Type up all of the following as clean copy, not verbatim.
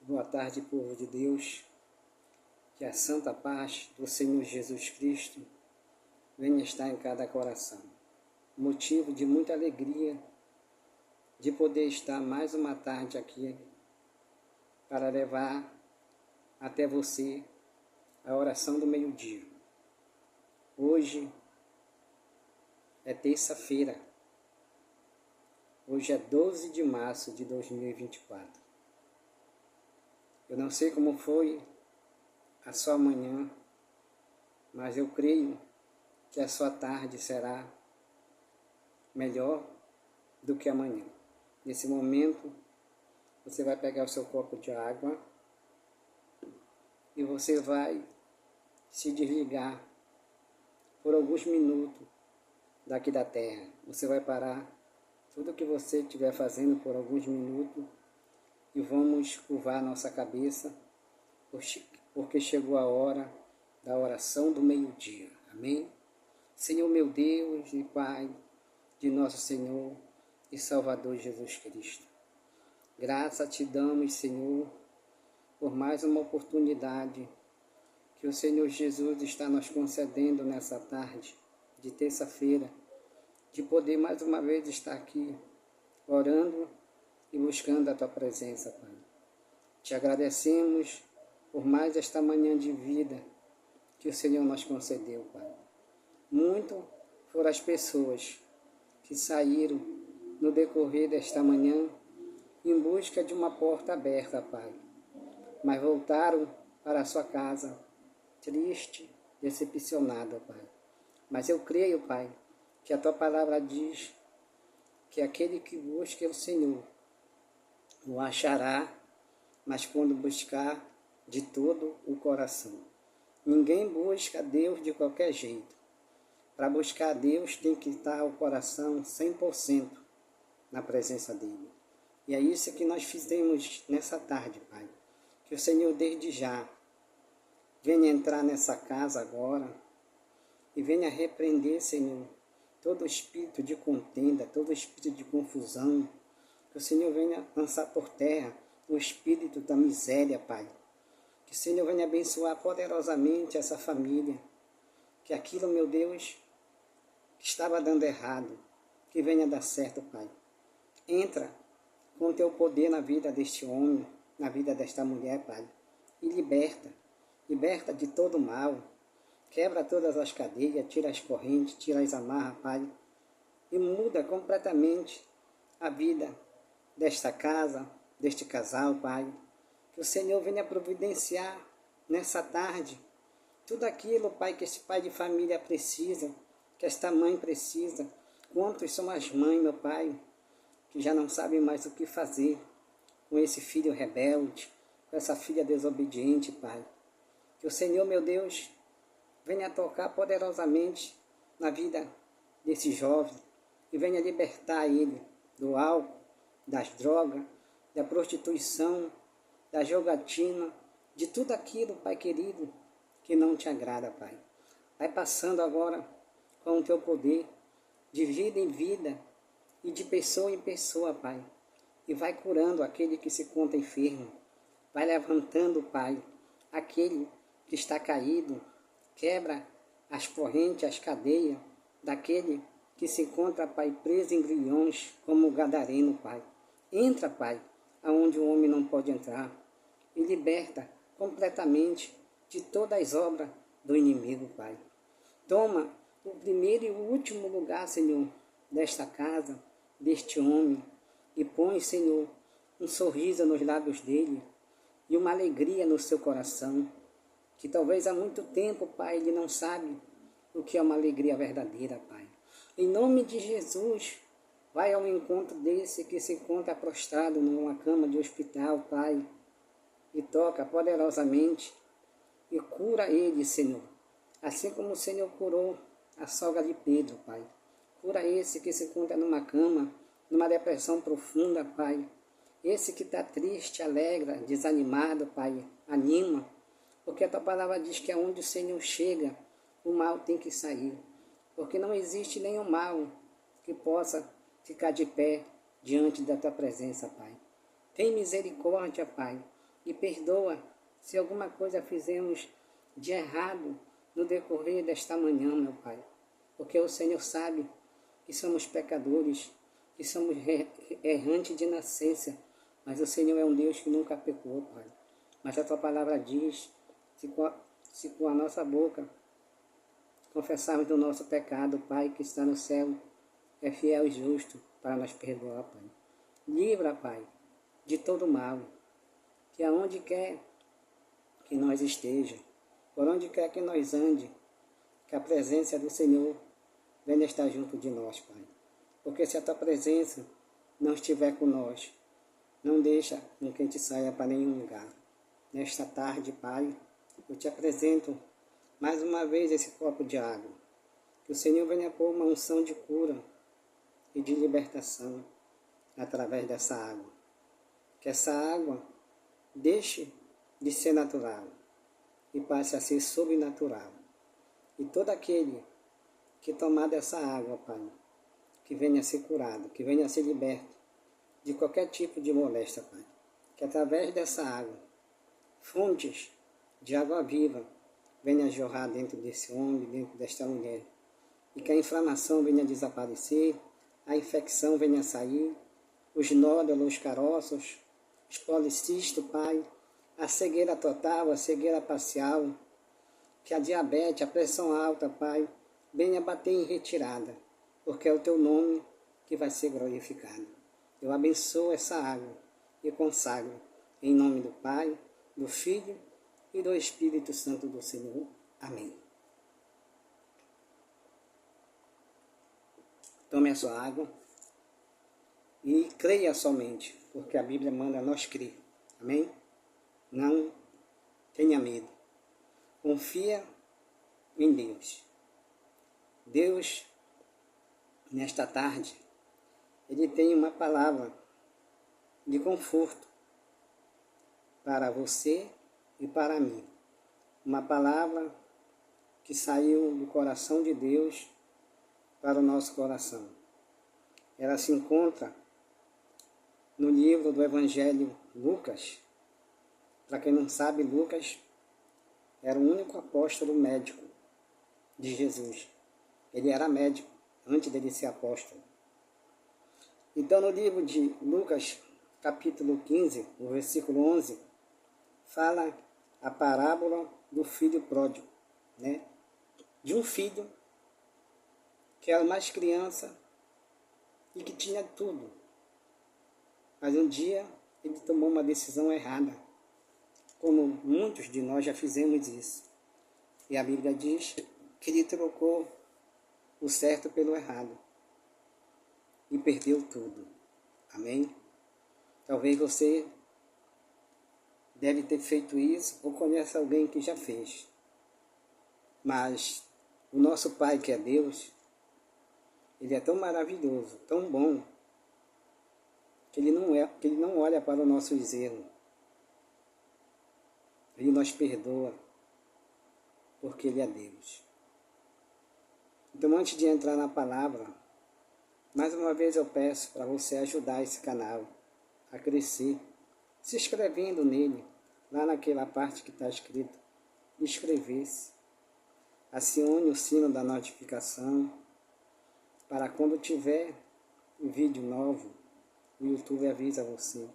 Boa tarde, povo de Deus. Que a santa paz do Senhor Jesus Cristo venha estar em cada coração. Motivo de muita alegria de poder estar mais uma tarde aqui para levar até você a oração do meio-dia. Hoje é terça-feira. Hoje é 12 de março de 2024. Eu não sei como foi a sua manhã, mas eu creio que a sua tarde será melhor do que amanhã. Nesse momento, você vai pegar o seu copo de água e você vai se desligar por alguns minutos daqui da terra. Você vai parar tudo o que você estiver fazendo por alguns minutos e vamos curvar nossa cabeça, porque chegou a hora da oração do meio-dia. Amém? Senhor meu Deus e Pai de nosso Senhor e Salvador Jesus Cristo. Graça te damos, Senhor, por mais uma oportunidade que o Senhor Jesus está nos concedendo nessa tarde de terça-feira, de poder mais uma vez estar aqui orando e buscando a Tua presença, Pai. Te agradecemos por mais esta manhã de vida que o Senhor nos concedeu, Pai. Muito foram as pessoas que saíram no decorrer desta manhã em busca de uma porta aberta, Pai, mas voltaram para a sua casa triste, decepcionada, Pai. Mas eu creio, Pai, que a Tua palavra diz que aquele que busca o Senhor o achará, mas quando buscar de todo o coração. Ninguém busca a Deus de qualquer jeito. Para buscar a Deus tem que estar o coração 100% na presença dEle. E é isso que nós fizemos nessa tarde, Pai. Que o Senhor desde já venha entrar nessa casa agora e venha repreender, Senhor, todo espírito de contenda, todo espírito de confusão. Que o Senhor venha lançar por terra o espírito da miséria, Pai. Que o Senhor venha abençoar poderosamente essa família. Que aquilo, meu Deus, que estava dando errado, que venha dar certo, Pai. Entra com o Teu poder na vida deste homem, na vida desta mulher, Pai. E liberta. Liberta de todo mal. Quebra todas as cadeias, tira as correntes, tira as amarras, Pai. E muda completamente a vida desta casa, deste casal, Pai. Que o Senhor venha providenciar nessa tarde tudo aquilo, Pai, que esse pai de família precisa, que esta mãe precisa. Quantos são as mães, meu Pai, que já não sabem mais o que fazer com esse filho rebelde, com essa filha desobediente, Pai. Que o Senhor, meu Deus, venha tocar poderosamente na vida desse jovem e venha libertar ele do álcool, das drogas, da prostituição, da jogatina, de tudo aquilo, Pai querido, que não te agrada, Pai. Vai passando agora com o Teu poder, de vida em vida e de pessoa em pessoa, Pai. E vai curando aquele que se encontra enfermo. Vai levantando, Pai, aquele que está caído. Quebra as correntes, as cadeias daquele que se encontra, Pai, preso em grilhões, como o gadareno, Pai. Entra, Pai, aonde o homem não pode entrar, e liberta completamente de todas as obras do inimigo, Pai. Toma o primeiro e o último lugar, Senhor, desta casa, deste homem, e põe, Senhor, um sorriso nos lábios dele e uma alegria no seu coração, que talvez há muito tempo, Pai, ele não sabe o que é uma alegria verdadeira, Pai. Em nome de Jesus, vai ao encontro desse que se encontra prostrado numa cama de hospital, Pai, e toca poderosamente e cura ele, Senhor. Assim como o Senhor curou a sogra de Pedro, Pai. Cura esse que se encontra numa cama, numa depressão profunda, Pai. Esse que está triste, alegra, desanimado, Pai, anima. Porque a Tua palavra diz que aonde o Senhor chega, o mal tem que sair. Porque não existe nenhum mal que possa ficar de pé diante da Tua presença, Pai. Tem misericórdia, Pai, e perdoa se alguma coisa fizemos de errado no decorrer desta manhã, meu Pai. Porque o Senhor sabe que somos pecadores, que somos errantes de nascença, mas o Senhor é um Deus que nunca pecou, Pai. Mas a Tua palavra diz, se com a nossa boca confessarmos do nosso pecado, Pai, que está no céu, é fiel e justo para nos perdoar, Pai. Livra, Pai, de todo mal, que aonde quer que nós esteja, por onde quer que nós ande, que a presença do Senhor venha estar junto de nós, Pai. Porque se a Tua presença não estiver com nós, não deixa com que a gente saia para nenhum lugar. Nesta tarde, Pai, eu te apresento mais uma vez esse copo de água. Que o Senhor venha pôr uma unção de cura e de libertação através dessa água. Que essa água deixe de ser natural e passe a ser sobrenatural. E todo aquele que tomar dessa água, Pai, que venha a ser curado, que venha a ser liberto de qualquer tipo de moléstia, Pai. Que através dessa água, fontes de água viva venha jorrar dentro desse homem, dentro desta mulher. E que a inflamação venha desaparecer, a infecção venha sair, os nódulos, os caroços, os policistos, Pai, a cegueira total, a cegueira parcial, que a diabetes, a pressão alta, Pai, venha bater em retirada, porque é o Teu nome que vai ser glorificado. Eu abençoo essa água e consagro em nome do Pai, do Filho e do Espírito Santo do Senhor. Amém. Tome a sua água e creia somente, porque a Bíblia manda nós crer. Amém? Não tenha medo. Confia em Deus. Deus, nesta tarde, Ele tem uma palavra de conforto para você e para mim. Uma palavra que saiu do coração de Deus para o nosso coração. Ela se encontra no livro do Evangelho Lucas. Para quem não sabe, Lucas era o único apóstolo médico de Jesus. Ele era médico antes dele ser apóstolo. Então, no livro de Lucas, capítulo 15, o versículo 11, fala a parábola do filho pródigo, né? De um filho que era mais criança e que tinha tudo. Mas um dia ele tomou uma decisão errada, como muitos de nós já fizemos isso. E a Bíblia diz que ele trocou o certo pelo errado e perdeu tudo. Amém? Talvez você deve ter feito isso ou conhece alguém que já fez. Mas o nosso Pai, que é Deus, Ele é tão maravilhoso, tão bom, que Ele não olha para o nosso erro. Ele nos perdoa, porque Ele é Deus. Então, antes de entrar na palavra, mais uma vez eu peço para você ajudar esse canal a crescer, se inscrevendo nele, lá naquela parte que está escrito inscrever-se. Acione o sino da notificação, para quando tiver um vídeo novo, o YouTube avisa você.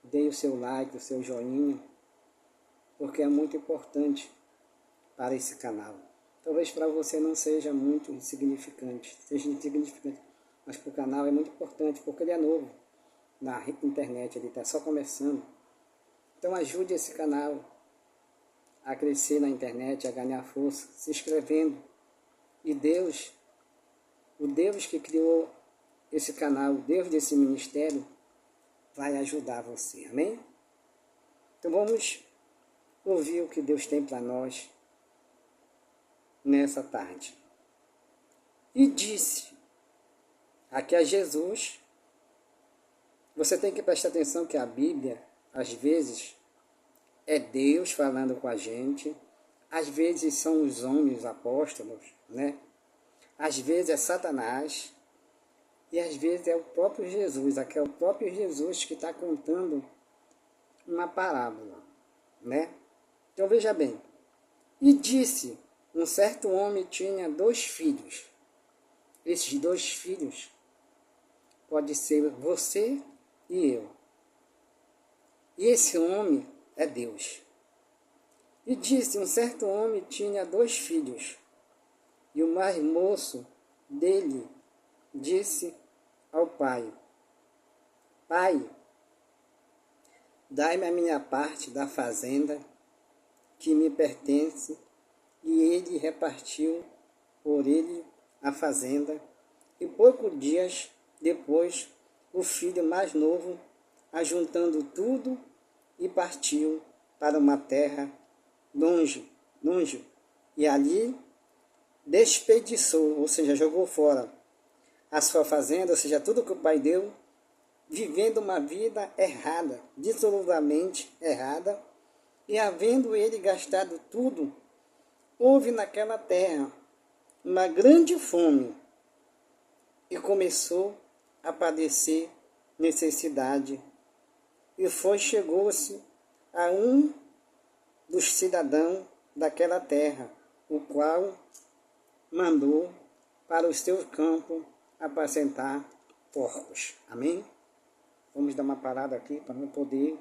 Dê o seu like, o seu joinha, porque é muito importante para esse canal. Talvez para você não seja muito insignificante, mas para o canal é muito importante, porque ele é novo na internet, ele está só começando. Então ajude esse canal a crescer na internet, a ganhar força, se inscrevendo. E Deus, o Deus que criou esse canal, o Deus desse ministério, vai ajudar você. Amém? Então vamos ouvir o que Deus tem para nós nessa tarde. E disse, aqui a Jesus, você tem que prestar atenção que a Bíblia, às vezes, é Deus falando com a gente, às vezes são os homens, os apóstolos, né? Às vezes é Satanás, e às vezes é o próprio Jesus, aqui é o próprio Jesus que está contando uma parábola, né? Então veja bem. E disse, um certo homem tinha 2 filhos. Esses 2 filhos pode ser você e eu. E esse homem é Deus. E disse, um certo homem tinha 2 filhos. E o mais moço dele disse ao pai: Pai, dai-me a minha parte da fazenda que me pertence. E ele repartiu por ele a fazenda. E poucos dias depois, o filho mais novo, ajuntando tudo, e partiu para uma terra longe, e ali desperdiçou, ou seja, jogou fora a sua fazenda, ou seja, tudo que o pai deu, vivendo uma vida errada, dissolutamente errada, e havendo ele gastado tudo, houve naquela terra uma grande fome, e começou a padecer necessidade, e chegou-se a um dos cidadãos daquela terra, o qual mandou para os seus campos apacentar porcos. Amém? Vamos dar uma parada aqui para eu poder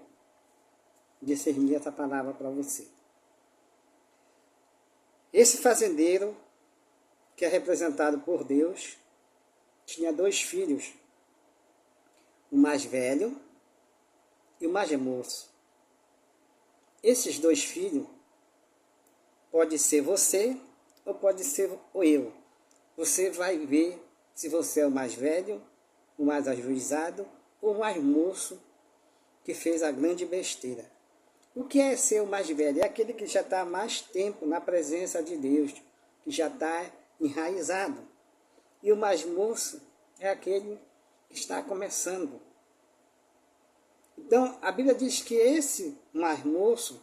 discernir essa palavra para você. Esse fazendeiro, que é representado por Deus, tinha 2 filhos, o mais velho e o mais moço. Esses 2 filhos pode ser você ou pode ser eu. Você vai ver se você é o mais velho, o mais ajuizado ou o mais moço que fez a grande besteira. O que é ser o mais velho? É aquele que já está há mais tempo na presença de Deus, que já está enraizado. E o mais moço é aquele que está começando. Então, a Bíblia diz que esse mais moço,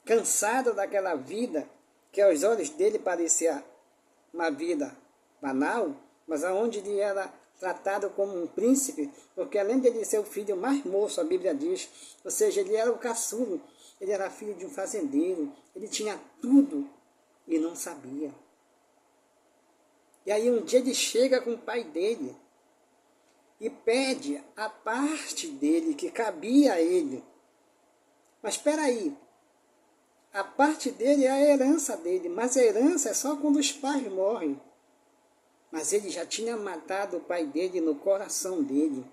cansado daquela vida, que aos olhos dele parecia uma vida banal, mas aonde ele era tratado como um príncipe, porque além de ele ser o filho mais moço, a Bíblia diz, ou seja, ele era o caçulo, ele era filho de um fazendeiro, ele tinha tudo e não sabia. E aí um dia ele chega com o pai dele e pede a parte dele que cabia a ele. Mas espera aí, a parte dele é a herança dele, mas a herança é só quando os pais morrem. Mas ele já tinha matado o pai dele no coração dele.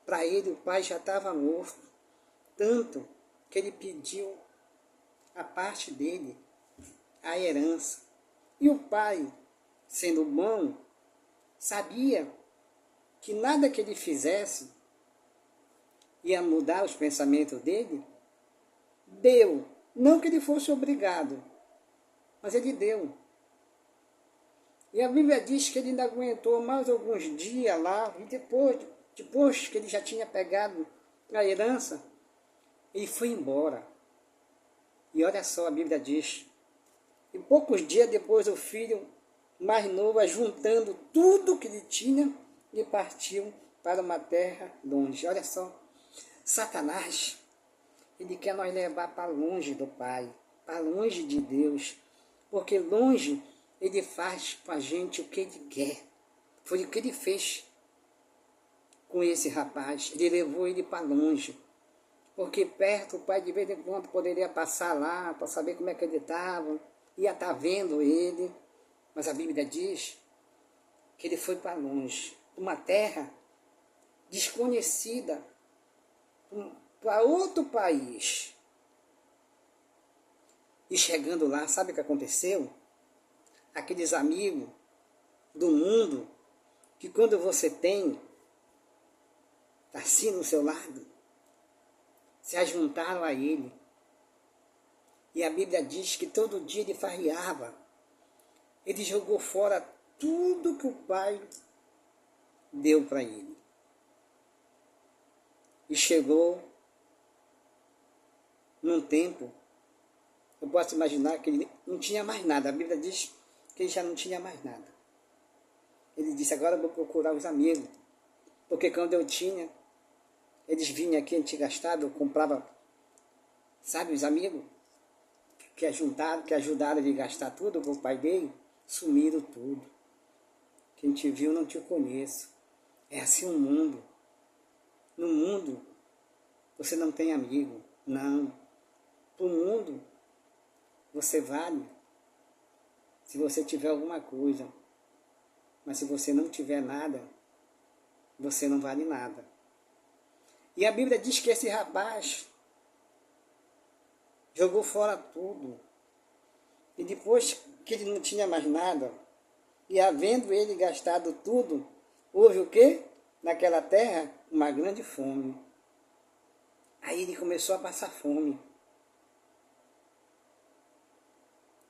Para ele o pai já estava morto. Tanto que ele pediu a parte dele, a herança. E o pai, sendo bom, sabia que nada que ele fizesse ia mudar os pensamentos dele. Deu. Não que ele fosse obrigado, mas ele deu. E a Bíblia diz que ele ainda aguentou mais alguns dias lá, e depois que ele já tinha pegado a herança, ele foi embora. E olha só, a Bíblia diz, e poucos dias depois o filho mais novo, juntando tudo que ele tinha, e partiu para uma terra longe. Olha só, Satanás, ele quer nos levar para longe do Pai, para longe de Deus, porque longe ele faz com a gente o que ele quer. Foi o que ele fez com esse rapaz. Ele levou ele para longe. Porque perto o pai de vez em quando poderia passar lá para saber como é que ele estava. Ia estar vendo ele. Mas a Bíblia diz que ele foi para longe. Uma terra desconhecida. Para outro país. E chegando lá, sabe o que aconteceu? Aqueles amigos do mundo, que quando você tem, assim no seu lado, se ajuntaram a ele. E a Bíblia diz que todo dia ele farriava. Ele jogou fora tudo que o pai deu para ele. E chegou num tempo, eu posso imaginar que ele não tinha mais nada. A Bíblia diz que ele já não tinha mais nada. Ele disse, agora eu vou procurar os amigos. Porque quando eu tinha, Eles vinham aqui antigastado, comprava, sabe, os amigos que ajudaram ele a gastar tudo com o pai dele, sumiram tudo. Quem te viu não te conheço. É assim o mundo. No mundo, você não tem amigo. Não. Para o mundo, você vale se você tiver alguma coisa. Mas se você não tiver nada, você não vale nada. E a Bíblia diz que esse rapaz jogou fora tudo. E depois que ele não tinha mais nada, e havendo ele gastado tudo, houve o quê? Naquela terra, uma grande fome. Aí ele começou a passar fome.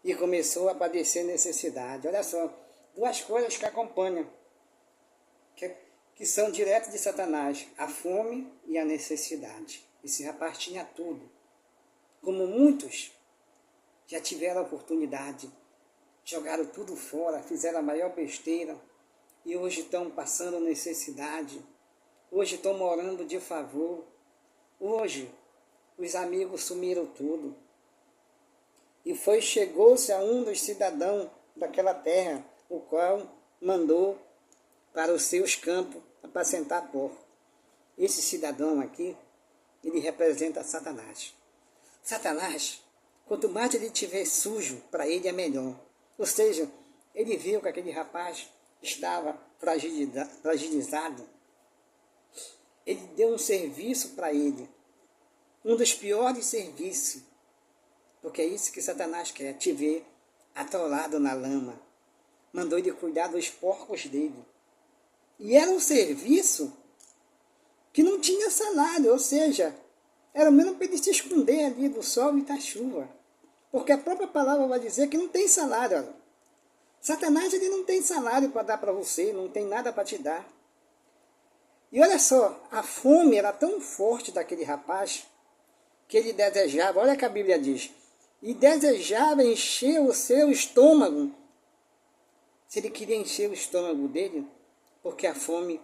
E começou a padecer necessidade. Olha só, duas coisas que acompanham, que são direto de Satanás: a fome e a necessidade. Esse rapaz tinha tudo. Como muitos já tiveram a oportunidade, jogaram tudo fora, fizeram a maior besteira e hoje estão passando necessidade, hoje estão morando de favor, hoje os amigos sumiram tudo. E chegou-se a um dos cidadãos daquela terra, o qual mandou para os seus campos apacentar porco. Esse cidadão aqui, ele representa Satanás. Satanás, quanto mais ele tiver sujo, para ele é melhor. Ou seja, ele viu que aquele rapaz estava fragilizado. Ele deu um serviço para ele, um dos piores serviços, porque é isso que Satanás quer, te ver atolado na lama. Mandou ele cuidar dos porcos dele. E era um serviço que não tinha salário, ou seja, era mesmo para ele se esconder ali do sol e da chuva. Porque a própria palavra vai dizer que não tem salário. Olha. Satanás, ele não tem salário para dar para você, não tem nada para te dar. E olha só, a fome era tão forte daquele rapaz que ele desejava, olha o que a Bíblia diz, e desejava encher o seu estômago. Se ele queria encher o estômago dele, porque a fome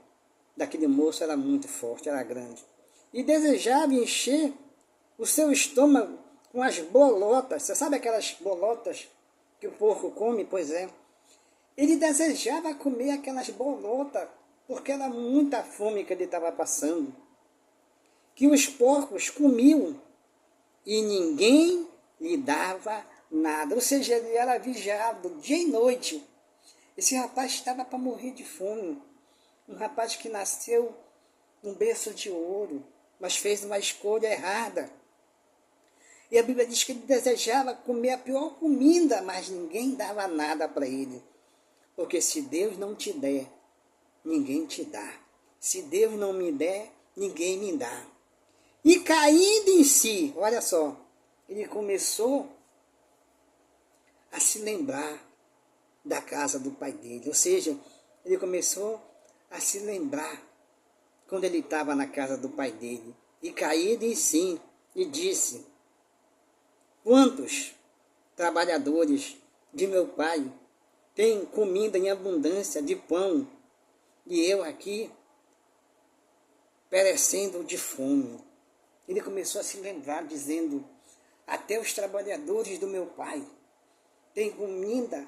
daquele moço era muito forte, era grande. E desejava encher o seu estômago com as bolotas. Você sabe aquelas bolotas que o porco come? Pois é. Ele desejava comer aquelas bolotas, porque era muita fome que ele estava passando. Que os porcos comiam e ninguém lhe dava nada. Ou seja, ele era vigiado dia e noite. Esse rapaz estava para morrer de fome. Um rapaz que nasceu num berço de ouro, mas fez uma escolha errada. E a Bíblia diz que ele desejava comer a pior comida, mas ninguém dava nada para ele. Porque se Deus não te der, ninguém te dá. Se Deus não me der, ninguém me dá. E caindo em si, olha só, ele começou a se lembrar da casa do pai dele. Ou seja, ele começou a se lembrar quando ele estava na casa do pai dele. E caído em si, e disse: quantos trabalhadores de meu pai têm comida em abundância de pão, e eu aqui perecendo de fome. Ele começou a se lembrar, dizendo: até os trabalhadores do meu pai têm comida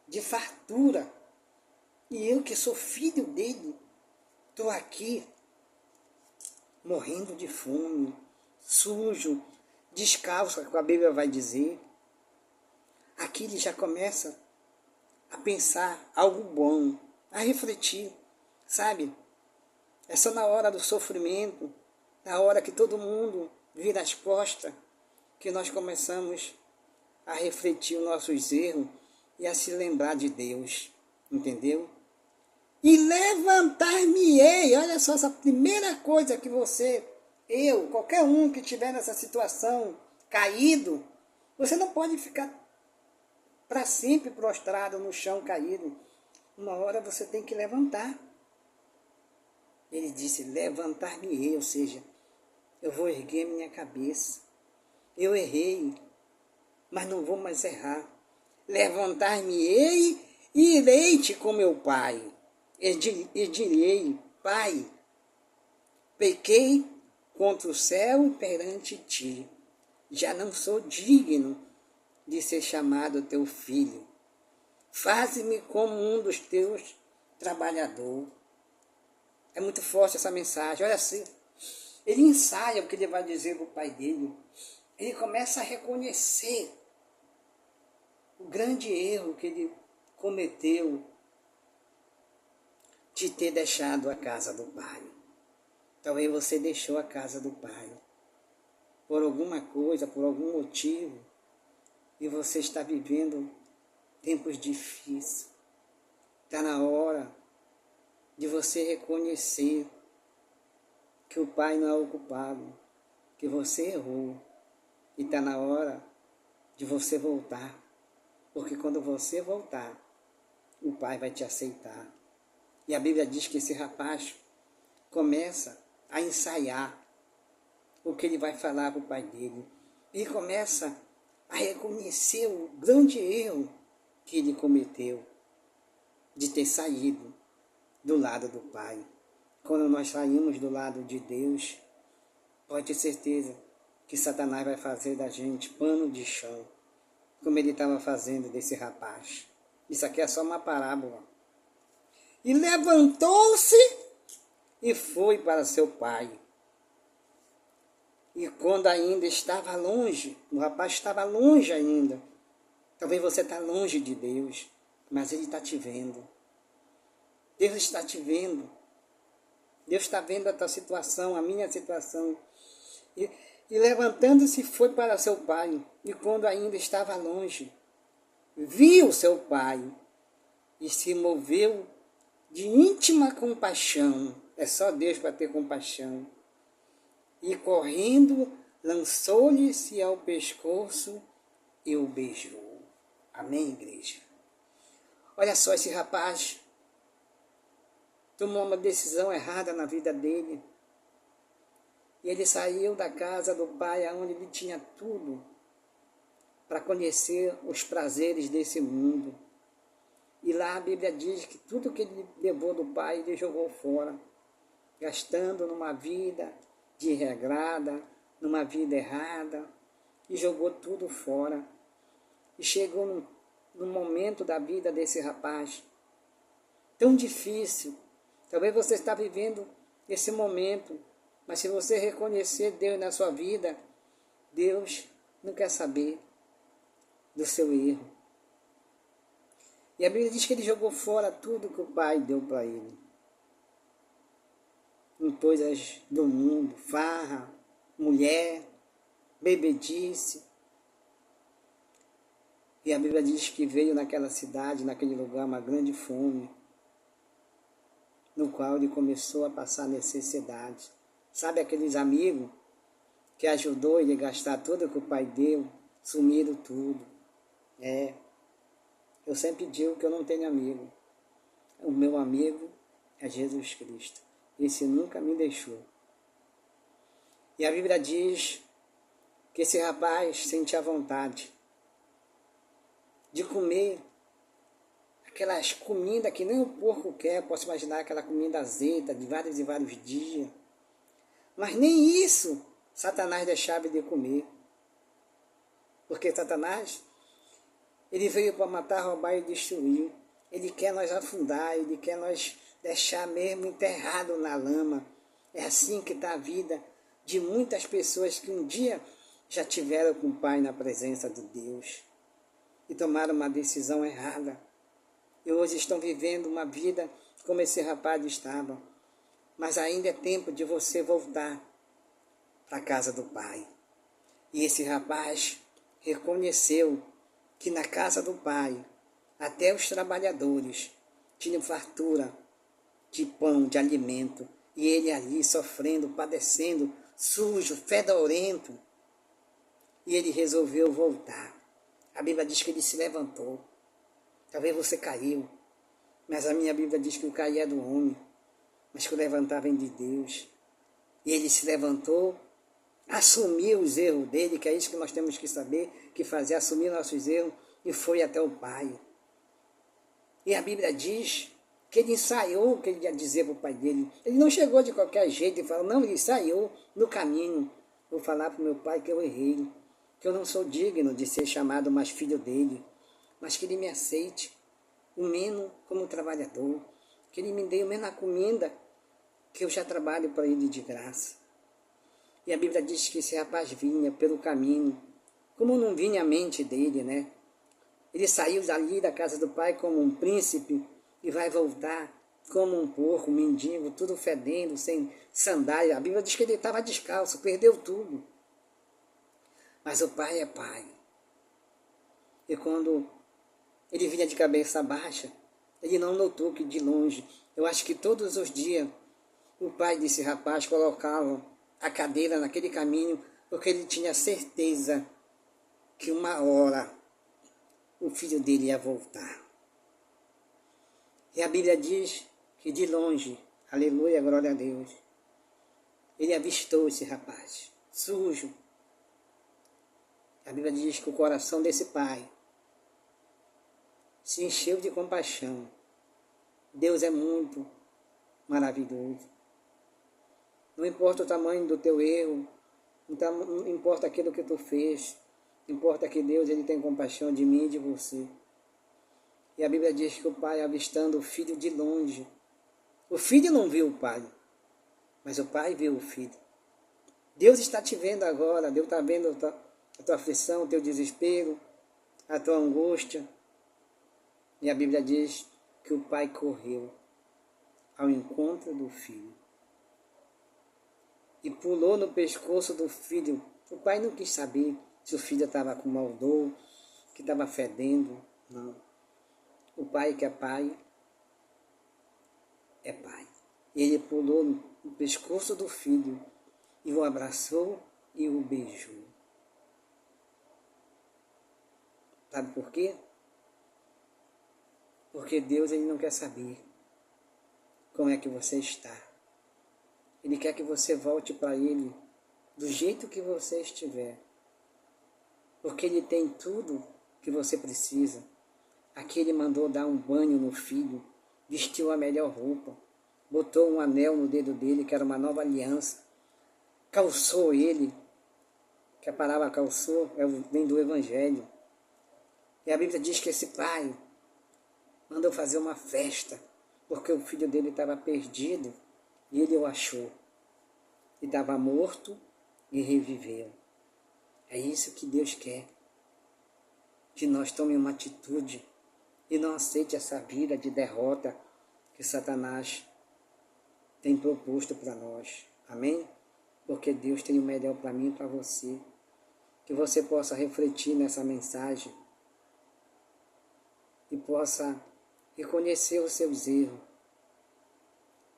de fartura, e eu que sou filho dele, estou aqui morrendo de fome, sujo, descalço, como a Bíblia vai dizer. Aqui ele já começa a pensar algo bom, a refletir, sabe? É só na hora do sofrimento, na hora que todo mundo vira as costas, que nós começamos a refletir os nossos erros e a se lembrar de Deus, entendeu? E levantar-me-ei, olha só, essa primeira coisa que você, eu, qualquer um que estiver nessa situação, caído, você não pode ficar para sempre prostrado no chão caído. Uma hora você tem que levantar. Ele disse: levantar-me-ei, ou seja, eu vou erguer minha cabeça. Eu errei, mas não vou mais errar. Levantar-me-ei e irei-te com meu pai. E direi: pai, pequei contra o céu e perante ti. Já não sou digno de ser chamado teu filho. Faze-me como um dos teus trabalhadores. É muito forte essa mensagem. Olha assim, ele ensaia o que ele vai dizer para o pai dele. Ele começa a reconhecer o grande erro que ele cometeu de ter deixado a casa do pai. Talvez você deixou a casa do pai por alguma coisa, por algum motivo, e você está vivendo tempos difíceis. Está na hora de você reconhecer que o pai não é o culpado, que você errou. E está na hora de você voltar. Porque quando você voltar, o pai vai te aceitar. E a Bíblia diz que esse rapaz começa a ensaiar o que ele vai falar para o pai dele. E começa a reconhecer o grande erro que ele cometeu de ter saído do lado do pai. Quando nós saímos do lado de Deus, pode ter certeza que Satanás vai fazer da gente pano de chão, como ele estava fazendo desse rapaz. Isso aqui é só uma parábola. E levantou-se e foi para seu pai. E quando ainda estava longe, o rapaz estava longe ainda. Talvez você está longe de Deus, mas ele está te vendo. Deus está te vendo. Deus está vendo a tua situação, a minha situação. E levantando-se foi para seu pai. E quando ainda estava longe, viu seu pai e se moveu de íntima compaixão. É só Deus para ter compaixão. E correndo, lançou-lhe-se ao pescoço e o beijou. Amém, igreja? Olha só, esse rapaz tomou uma decisão errada na vida dele. E ele saiu da casa do pai, onde ele tinha tudo para conhecer os prazeres desse mundo. E lá a Bíblia diz que tudo que ele levou do pai, ele jogou fora, gastando numa vida desregrada, numa vida errada, e jogou tudo fora. E chegou num momento da vida desse rapaz tão difícil. Talvez você está vivendo esse momento, mas se você reconhecer Deus na sua vida, Deus não quer saber do seu erro. E a Bíblia diz que ele jogou fora tudo que o pai deu para ele. Em coisas do mundo, farra, mulher, bebedice. E a Bíblia diz que veio naquela cidade, naquele lugar, uma grande fome, no qual ele começou a passar necessidade. Sabe aqueles amigos que ajudou ele a gastar tudo que o pai deu, sumiram tudo. Eu sempre digo que eu não tenho amigo. O meu amigo é Jesus Cristo. Esse nunca me deixou. E a Bíblia diz que esse rapaz sentia vontade de comer aquelas comidas que nem o porco quer. Posso imaginar aquela comida azeda de vários e vários dias. Mas nem isso Satanás deixava de comer. Porque Satanás, ele veio para matar, roubar e destruir. Ele quer nós afundar, ele quer nós deixar mesmo enterrado na lama. É assim que está a vida de muitas pessoas que um dia já tiveram com o Pai na presença de Deus e tomaram uma decisão errada. E hoje estão vivendo uma vida como esse rapaz estava. Mas ainda é tempo de você voltar para a casa do Pai. E esse rapaz reconheceu que na casa do Pai, até os trabalhadores tinham fartura de pão, de alimento. E ele ali sofrendo, padecendo, sujo, fedorento. E ele resolveu voltar. A Bíblia diz que ele se levantou. Talvez você caiu, mas a minha Bíblia diz que o cair é do homem, mas que o levantar vem de Deus. E ele se levantou, assumiu os erros dele, que é isso que nós temos que saber, que fazer, assumir nossos erros, e foi até o Pai. E a Bíblia diz que ele ensaiou o que ele ia dizer para o pai dele. Ele não chegou de qualquer jeito e falou, não, ele ensaiou no caminho. Vou falar para o meu pai que eu errei, que eu não sou digno de ser chamado mais filho dele, mas que ele me aceite, o menos como trabalhador, que ele me dê o menos a comida, que eu já trabalho para ele de graça. E a Bíblia diz que esse rapaz vinha pelo caminho, como não vinha a mente dele, né? Ele saiu dali da casa do pai como um príncipe e vai voltar como um porco, um mendigo, tudo fedendo, sem sandália. A Bíblia diz que ele estava descalço, perdeu tudo. Mas o pai é pai. E quando ele vinha de cabeça baixa, ele não notou que de longe, eu acho que todos os dias, o pai desse rapaz colocava a cadeira naquele caminho, porque ele tinha certeza que uma hora o filho dele ia voltar. E a Bíblia diz que de longe, aleluia, glória a Deus, ele avistou esse rapaz, sujo. A Bíblia diz que o coração desse pai se encheu de compaixão. Deus é muito maravilhoso. Não importa o tamanho do teu erro, não importa aquilo que tu fez, importa que Deus ele tem compaixão de mim e de você. E a Bíblia diz que o pai, avistando o filho de longe, o filho não viu o pai, mas o pai viu o filho. Deus está te vendo agora, Deus está vendo a tua aflição, o teu desespero, a tua angústia. E a Bíblia diz que o pai correu ao encontro do filho e pulou no pescoço do filho. O pai não quis saber se o filho estava com mau odor, que estava fedendo, não. O pai que é pai, é pai. Ele pulou no pescoço do filho e o abraçou e o beijou. Sabe por quê? Porque Deus ele não quer saber como é que você está. Ele quer que você volte para Ele do jeito que você estiver. Porque Ele tem tudo que você precisa. Aqui Ele mandou dar um banho no filho, vestiu a melhor roupa, botou um anel no dedo dele, que era uma nova aliança, calçou ele, que a palavra calçou vem do Evangelho. E a Bíblia diz que esse pai mandou fazer uma festa, porque o filho dele estava perdido e ele o achou. E estava morto e reviveu. É isso que Deus quer. Que nós tomemos uma atitude e não aceite essa vida de derrota que Satanás tem proposto para nós. Amém? Porque Deus tem o melhor para mim e para você. Que você possa refletir nessa mensagem e possa reconhecer os seus erros.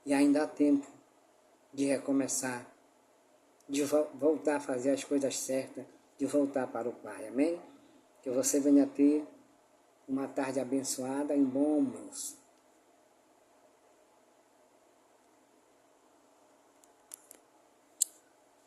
E ainda há tempo de recomeçar, de voltar a fazer as coisas certas, de voltar para o Pai. Amém? Que você venha ter uma tarde abençoada e um bom almoço.